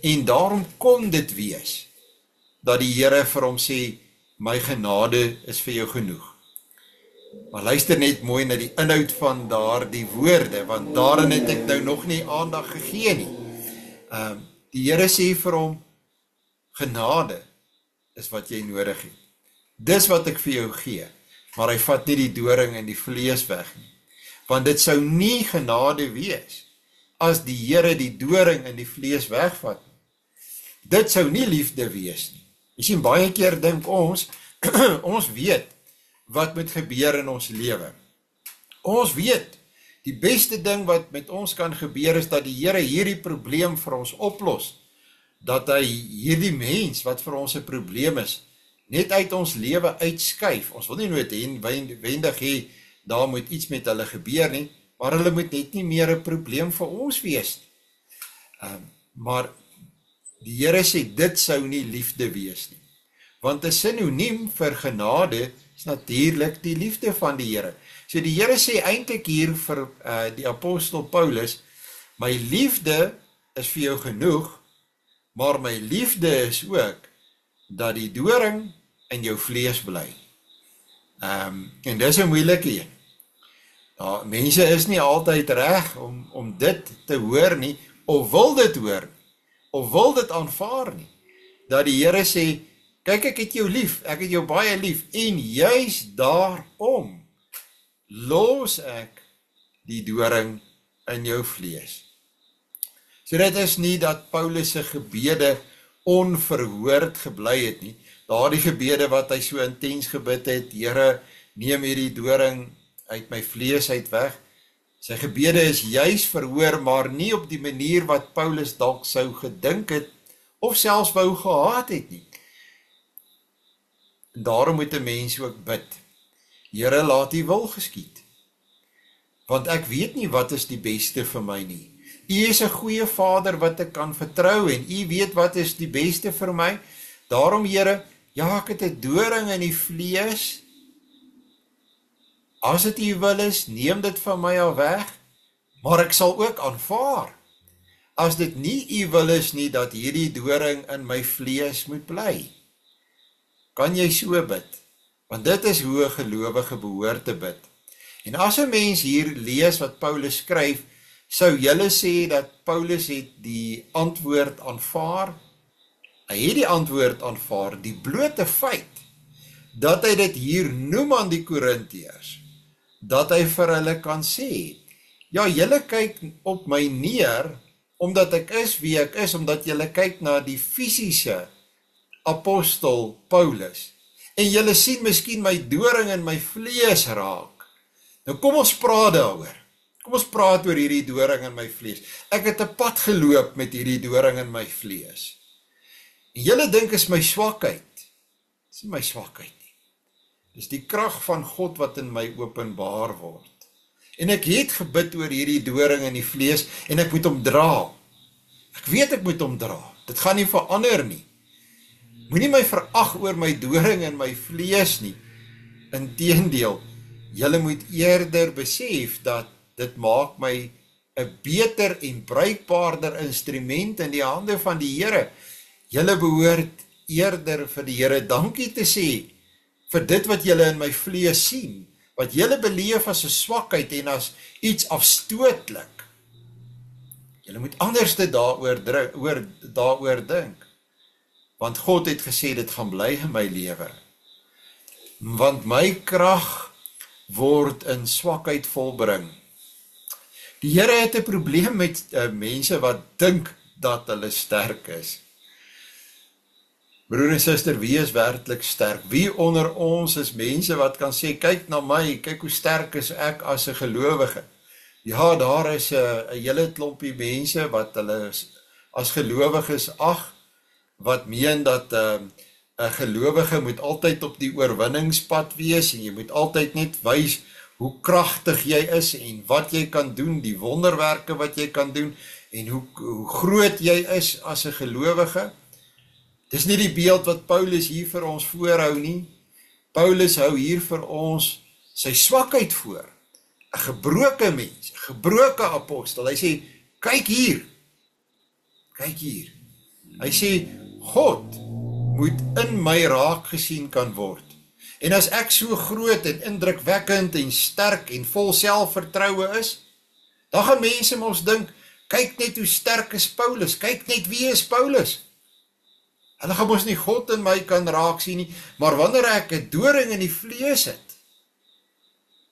Speaker 1: en daarom kon dit wees, dat die Here vir hom sê, my genade is vir jou genoeg. Maar luister net mooi na die inhoud van daardie woorde, want daarin het ek nou nog nie aandag gegee nie. Die Here sê vir hom, genade is wat jy nodig het. Dis wat ek vir jou gee, maar hy vat nie die doring en die vlees weg nie. Want dit sou nie genade wees, as die Here die doring en die vlees wegvat. Dit sou nie liefde wees nie. Jy sien, baie keer dink ons, ons weet wat moet gebeur in ons lewe. Ons weet, die beste ding wat met ons kan gebeur is dat die Here hierdie probleem vir ons oplos. Dat hy hierdie mens wat vir ons 'n probleem is, net uit ons lewe uitskuif. Ons wil nie noodwendig hê, daar moet iets met hulle gebeur nie, maar hulle moet net nie meer 'n probleem vir ons wees nie. Maar die Here sê, dit sou nie liefde wees nie. Want 'n sinoniem vir genade is natuurlik die liefde van die Here. So die Here sê eintlik hier vir die apostel Paulus, my liefde is vir jou genoeg, maar my liefde is ook dat die doring in jou vlees bly. En dis 'n moeilike een. Nou, mense is nie altyd reg om dit te hoor nie, of wil dit hoor, of wil dit aanvaar nie. Dat die Here sê, kyk, ek het jou lief, ek het jou baie lief, en juis daarom los ek die doring in jou vlees. So dit is nie dat Paulus se gebede onverhoord gebly het nie. Daardie gebede wat hy so intens gebid het, Here, neem hierdie doring uit my vlees uit weg. Sy gebede is juis verhoor, maar nie op die manier wat Paulus dalk sou gedink het, of selfs wou gehad het nie. En daarom moet 'n mens ook bid, Here, laat U wil geskied, want ek weet nie wat is die beste vir my nie. U is 'n goeie Vader wat ek kan vertrou, en U weet wat is die beste vir my. Daarom, Here, ja, ek het 'n doring in die vlees. As dit U wil is, neem dit van my al weg, maar ek sal ook aanvaar, as dit nie U wil is nie, dat hierdie doring in my vlees moet bly. Kan jy so bid? Want dit is hoe 'n gelowige behoort te bid. En as 'n mens hier lees wat Paulus skryf, sou julle sê dat Paulus het die antwoord aanvaar. Hy het die antwoord aanvaar, die blote feit dat hy dit hier noem aan die Korintiërs, dat hy vir hulle kan sê, ja, julle kyk op my neer, omdat ek is wie ek is, omdat julle kyk na die fisiese apostel Paulus, en julle sien miskien my doring in my vlees raak. Nou kom ons praat daaroor. Kom ons praat oor hierdie doring in my vlees. Ek het 'n pad geloop met hierdie doring in my vlees. En julle dink is my swakheid. Dis nie my swakheid nie. Dis die krag van God wat in my openbaar word. En ek het gebid oor hierdie doring in die vlees, en ek moet hom dra. Ek weet ek moet hom dra. Dit gaan nie verander nie. Moenie my verag oor my doring in my vlees nie. Inteendeel, julle moet eerder besef dat dit maak my 'n beter en bruikbaarder instrument in die hande van die Here. Julle behoort eerder vir die Here dankie te sê vir dit wat julle in my vlees sien, wat julle beleef as 'n swakheid en as iets afstootlik. Julle moet anders daaroor dink. Want God het gesê, dit gaan bly in my lewe. Want my krag word in swakheid volbring. Die Here het 'n probleem met mense wat dink dat hulle sterk is. Broer en suster, wie is werklik sterk? Wie onder ons is mense wat kan sê, kyk na my, kyk hoe sterk is ek as 'n gelowige. Ja, daar is 'n hele klompie mense wat hulle as gelowiges ag, wat meen dat 'n gelowige moet altyd op die oorwinningspad wees en jy moet altyd net wys hoe kragtig jy is en wat jy kan doen, die wonderwerke wat jy kan doen en hoe groot jy is as 'n gelowige. Dis nie die beeld wat Paulus hier vir ons voorhou nie. Paulus hou hier vir ons sy swakheid voor. 'n Gebroke mens, 'n gebroke apostel. Hy sê, kyk hier. Kyk hier. Hy sê, God moet in my raak gesien kan word. En as ek so groot en indrukwekkend en sterk en vol selfvertroue is, dan gaan mense mos dink, kyk net hoe sterk is Paulus, kyk net wie is Paulus. Hulle gaan mos nie God in my kan raak sien nie, maar wanneer ek 'n doring in die vlees het,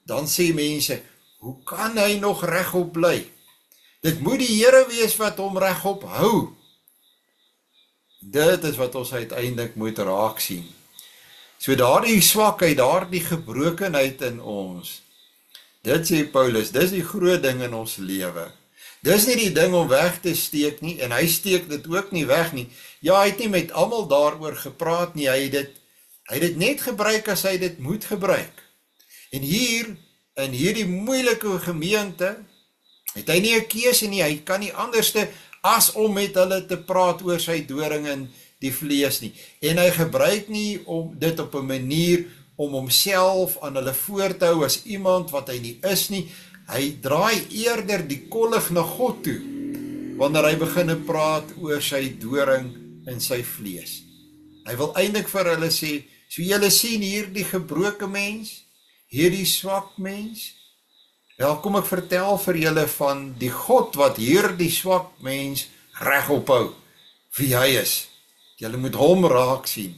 Speaker 1: dan sê mense, hoe kan hy nog regop bly? Dit moet die Here wees wat hom regop hou. Dit is wat ons uiteindelik moet raak sien. So daardie swakheid, daardie gebrokenheid in ons, dit sê Paulus, dis die groot ding in ons lewe. Dis nie die ding om weg te steek nie, en hy steek dit ook nie weg nie. Ja, hy het nie met almal daaroor gepraat nie, hy het dit net gebruik as hy dit moet gebruik. En hier, in hierdie moeilike gemeente, het hy nie 'n keuse nie, hy kan nie anderste as om met hulle te praat oor sy doring in die vlees nie. En hy gebruik nie om dit op 'n manier om homself aan hulle voor te hou as iemand wat hy nie is nie. Hy draai eerder die kollig na God toe, wanneer hy begin praat oor sy doring in sy vlees. Hy wil eintlik vir hulle sê, so julle sien hier die gebroke mens, hierdie swak mens, wel kom ek vertel vir julle van die God wat hierdie swak mens regop hou, wie hy is. Julle moet hom raak sien.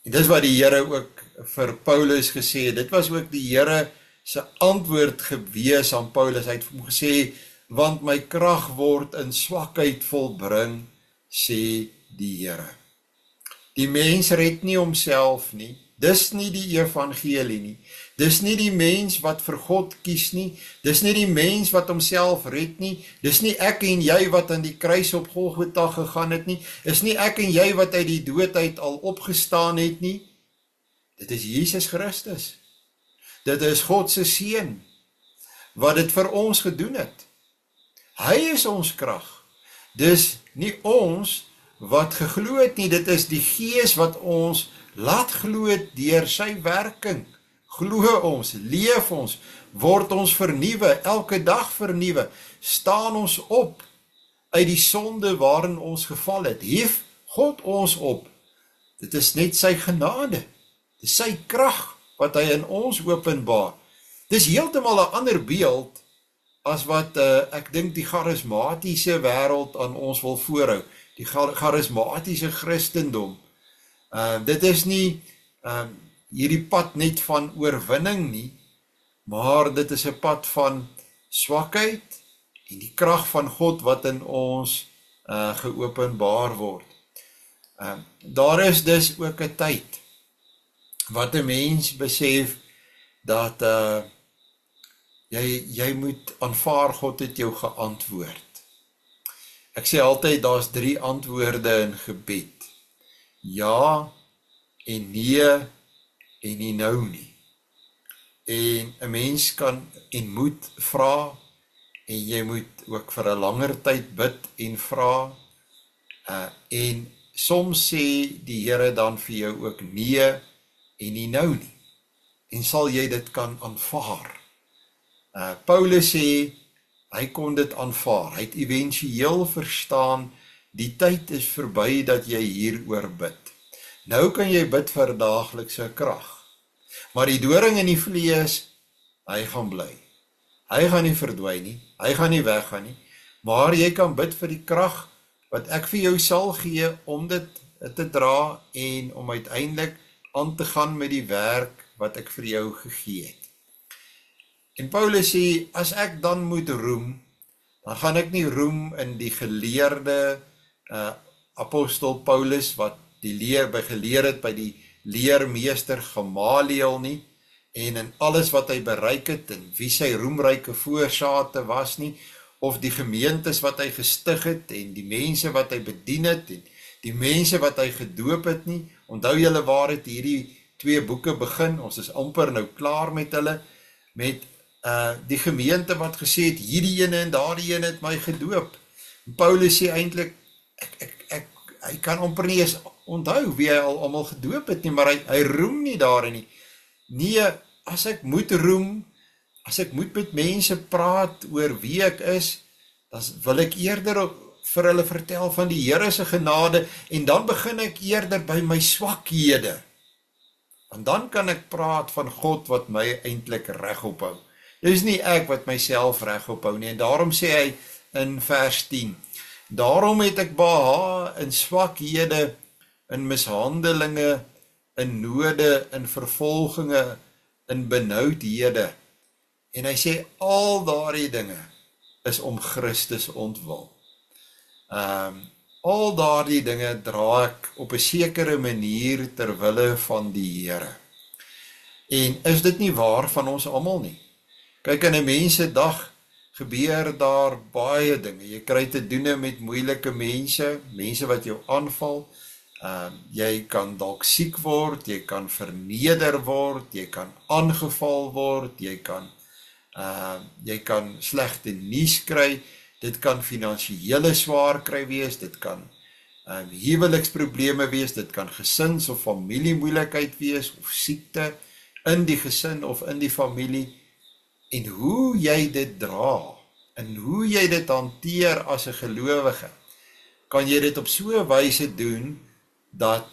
Speaker 1: En dis wat die Here ook vir Paulus gesê het. Dit was ook die Here se antwoord gewees aan Paulus. Hy het vir hom gesê, want my krag word in swakheid volbring, sê die Here. Die mens red nie homself nie. Dis nie die evangelie nie. Dis nie die mens wat vir God kies nie. Dis nie die mens wat homself red nie. Dis nie ek en jy wat aan die kruis op Golgotha gegaan het nie. Dis nie ek en jy wat uit die dood uit al opgestaan het nie. Dit is Jesus Christus. Dit is God se seun wat dit vir ons gedoen het. Hy is ons krag. Dis nie ons wat geglo het nie, dit is die Gees wat ons laat glo deur sy werking. Glo ons, leef ons, word ons vernuwe, elke dag vernuwe, staan ons op uit die sonde waarin ons geval het, hef God ons op. Dit is net sy genade, dit is sy krag wat hy in ons openbaar. Dit is heeltemal 'n ander beeld as wat ek dink die charismatiese wêreld aan ons wil voorhou, die charismatiese Christendom. Dit is nie hierdie pad net van oorwinning nie, maar dit is 'n pad van swakheid en die krag van God wat in ons geopenbaar word. Daar is dus ook 'n tyd wat 'n mens besef dat jy moet aanvaar God het jou geantwoord. Ek sê altyd daar's 3 antwoorde in gebed. Ja en nee en nie nou nie. En 'n mens kan en moet vra en jy moet ook vir 'n langer tyd bid en vra. En soms sê die Here dan vir jou ook nee en nie nou nie. En sal jy dit kan aanvaar? Paulus sê hy kon dit aanvaar. Hy het éventueel verstaan die tyd is verby dat jy hieroor bid. Nou kan jy bid vir daaglikse krag. Maar die doring in die vlees, hy gaan bly. Hy gaan nie verdwyn nie, hy gaan nie weggaan nie, maar jy kan bid vir die krag wat ek vir jou sal gee om dit te dra en om uiteindelik aan te gaan met die werk wat ek vir jou gegee het. En Paulus sê, as ek dan moet roem, dan gaan ek nie roem in die geleerde apostel Paulus wat die geleer het by die leermeester Gamaliel nie, en in alles wat hy bereik het, en wie sy roemryke voorsate was nie, of die gemeentes wat hy gestig het, en die mense wat hy bedien het, en die mense wat hy gedoop het nie. Onthou julle waar het hierdie 2 boeke begin, ons is amper nou klaar met hulle, met die gemeente wat gesê het, hierdie ene en daardie ene het my gedoop. En Paulus sê eintlik, hy kan amper nie eens onthou wie hy al allemaal gedoop het nie, maar hy roem nie daarin nie. Nee, as ek moet roem, as ek moet met mense praat oor wie ek is, dan wil ek eerder vir hulle vertel van die Here se genade, en dan begin ek eerder by my swakhede. Want dan kan ek praat van God wat my eintlik regop hou. Dis nie ek wat myself regop hou nie, en daarom sê hy in vers 10, daarom het ek behaag in swakhede, in mishandelinge, in node, in vervolginge, in benoudhede. En hy sê, al daardie dinge is om Christus ontwil. Al daardie dinge dra ek op 'n sekere manier ter wille van die Here. En is dit nie waar van ons almal nie? Kyk, in 'n mensedag gebeur daar baie dinge. Jy kry te doen met moeilike mense, mense wat jou aanval. Jy kan dalk siek word, jy kan verneder word, jy kan aangeval word, jy kan slegte nuus kry, dit kan finansiële swaar kry wees, dit kan huweliksprobleme wees, dit kan gesins- of familiemoeilikheid wees, of siekte in die gesin of in die familie, en hoe jy dit dra, en hoe jy dit hanteer as 'n gelowige, kan jy dit op so 'n wyse doen, dat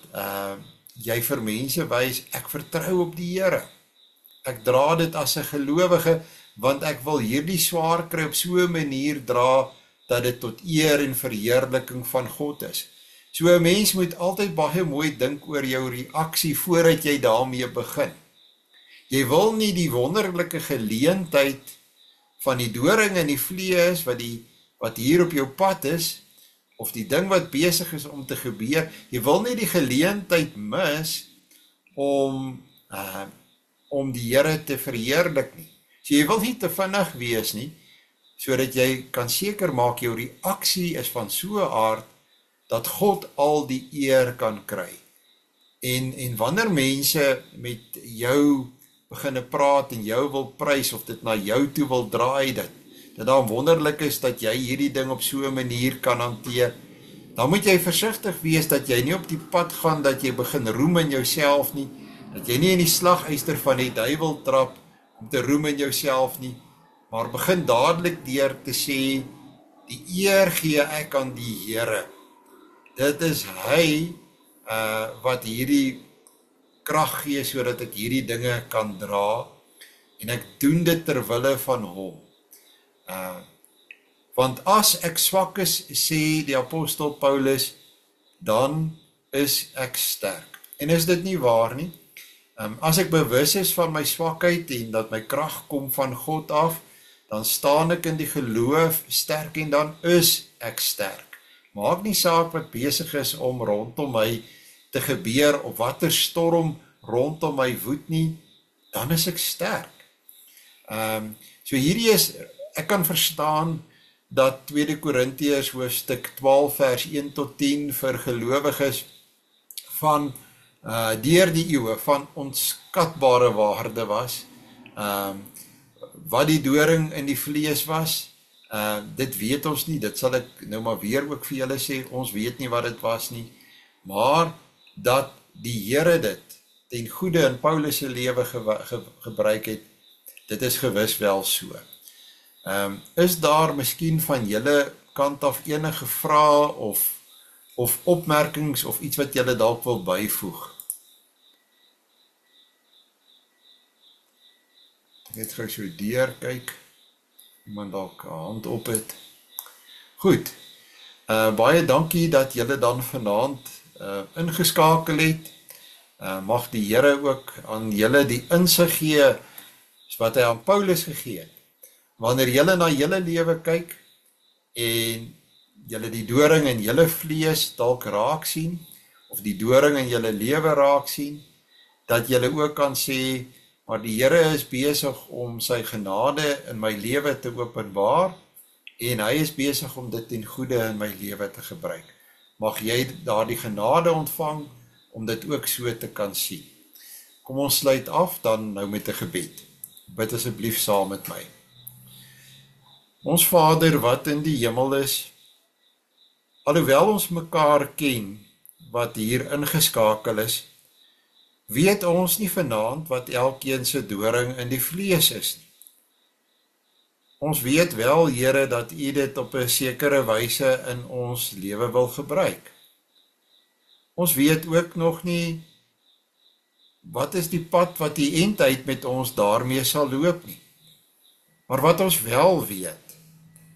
Speaker 1: jy vir mense wys, ek vertrou op die Here. Ek dra dit as 'n gelowige, want ek wil hierdie swaar kry op so 'n manier dra, dat dit tot eer en verheerliking van God is. So 'n mens moet altyd baie mooi dink oor jou reaksie, voordat jy daarmee begin. Jy wil nie die wonderlike geleentheid van die doring in die vlees, wat hier op jou pad is, of die ding wat besig is om te gebeur, jy wil nie die geleentheid mis, om die Here te verheerlik nie. So jy wil nie te vinnig wees nie, sodat jy kan seker maak, jou reaksie is van so 'n aard, dat God al die eer kan kry. En wanneer mense met jou beginne praat, en jou wil prys, of dit na jou toe wil draai, dat daar wonderlik is, dat jy hierdie ding op so 'n manier kan hanteer, dan moet jy versigtig wees, dat jy nie op die pad gaan, dat jy begin roem in jouself nie, dat jy nie in die slagyster van die duiwel trap, om te roem in jouself nie, maar begin dadelik deur te sê, die eer gee ek aan die Here. Dit is hy, wat hierdie krag gee, sodat ek hierdie dinge kan dra, en ek doen dit ter wille van hom. Want as ek swak is, sê die apostel Paulus, dan is ek sterk. En is dit nie waar nie? As ek bewus is van my swakheid, en dat my krag kom van God af, dan staan ek in die geloof sterk, en dan is ek sterk. Maak nie saak wat besig is om rondom my te gebeur, of watter storm rondom my woed nie, dan is ek sterk. So hierdie is, ek kan verstaan, dat 2 Korintiërs hoofstuk 12 vers 1 tot 10 vir gelowiges van deur die eeue van onskatbare waarde was, wat die doring in die vlees was, dit weet ons nie, dit sal ek nou maar weer ook vir julle sê, ons weet nie wat dit was nie, maar dat die Here dit ten goeie in Paulus se lewe gebruik het, dit is gewis wel so. Is daar miskien van julle kant af enige vrae of opmerkings of iets wat julle dalk wil byvoeg? Net gou so deur kyk, iemand dalk 'n hand op het. Goed, baie dankie dat julle dan vanaand ingeskakel het. Mag die Here ook aan julle die insig gee, wat hy aan Paulus gegee het. Wanneer julle na julle lewe kyk, en julle die doring in julle vlees dalk raak sien, of die doring in julle lewe raak sien, dat julle ook kan sê, maar die Here is besig om sy genade in my lewe te openbaar, en hy is besig om dit ten goeie in my lewe te gebruik. Mag jy daardie genade ontvang, om dit ook so te kan sien. Kom ons sluit af dan nou met 'n gebed. Bid asseblief saam met my. Ons Vader wat in die hemel is, alhoewel ons mekaar ken, wat hier ingeskakel is, weet ons nie vanaand wat elkeen se doring in die vlees is nie. Ons weet wel, Here, dat U dit op 'n sekere wyse in ons lewe wil gebruik. Ons weet ook nog nie, wat is die pad wat die eindtyd met ons daarmee sal loop nie. Maar wat ons wel weet,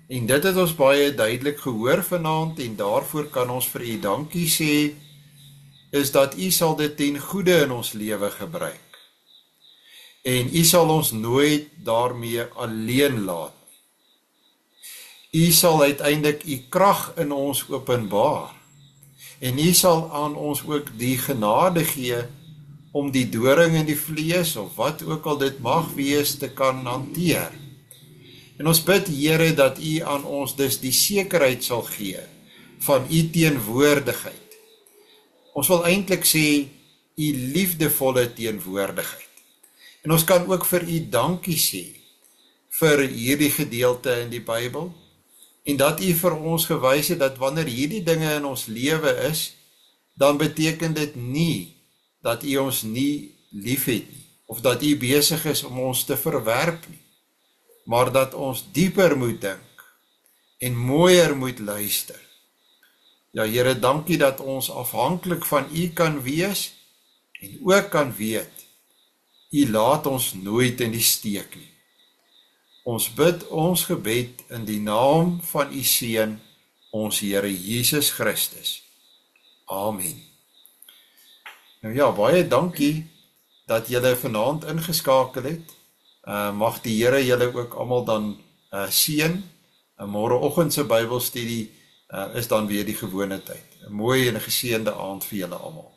Speaker 1: en dit het ons baie duidelik gehoor vanaand, en daarvoor kan ons vir U dankie sê, is dat U sal dit ten goeie in ons lewe gebruik. En U sal ons nooit daarmee alleen laat. U sal uiteindelik U krag in ons openbaar. En U sal aan ons ook die genade gee om die doring in die vlees, of wat ook al dit mag wees, te kan hanteer. En ons bid, Here, dat U aan ons dus die sekerheid sal gee van U teenwoordigheid. Ons wil eintlik sê, U liefdevolle teenwoordigheid. En ons kan ook vir U dankie sê vir hierdie gedeelte in die Bybel, en dat U vir ons gewys het dat wanneer hierdie dinge in ons lewe is, dan beteken dit nie dat U ons nie liefhet nie, of dat U besig is om ons te verwerp nie, maar dat ons dieper moet dink en mooier moet luister. Ja, Here, dankie dat ons afhanklik van U kan wees en ook kan weet, U laat ons nooit in die steek nie. Ons bid ons gebed in die naam van U Seun, ons Here Jesus Christus. Amen. Nou ja, baie dankie dat julle vanaand ingeskakel het. Mag die Here julle ook almal dan seën. Môreoggend se Bybelstudie is dan weer die gewone tyd. 'n Mooi en 'n geseënde aand vir julle almal.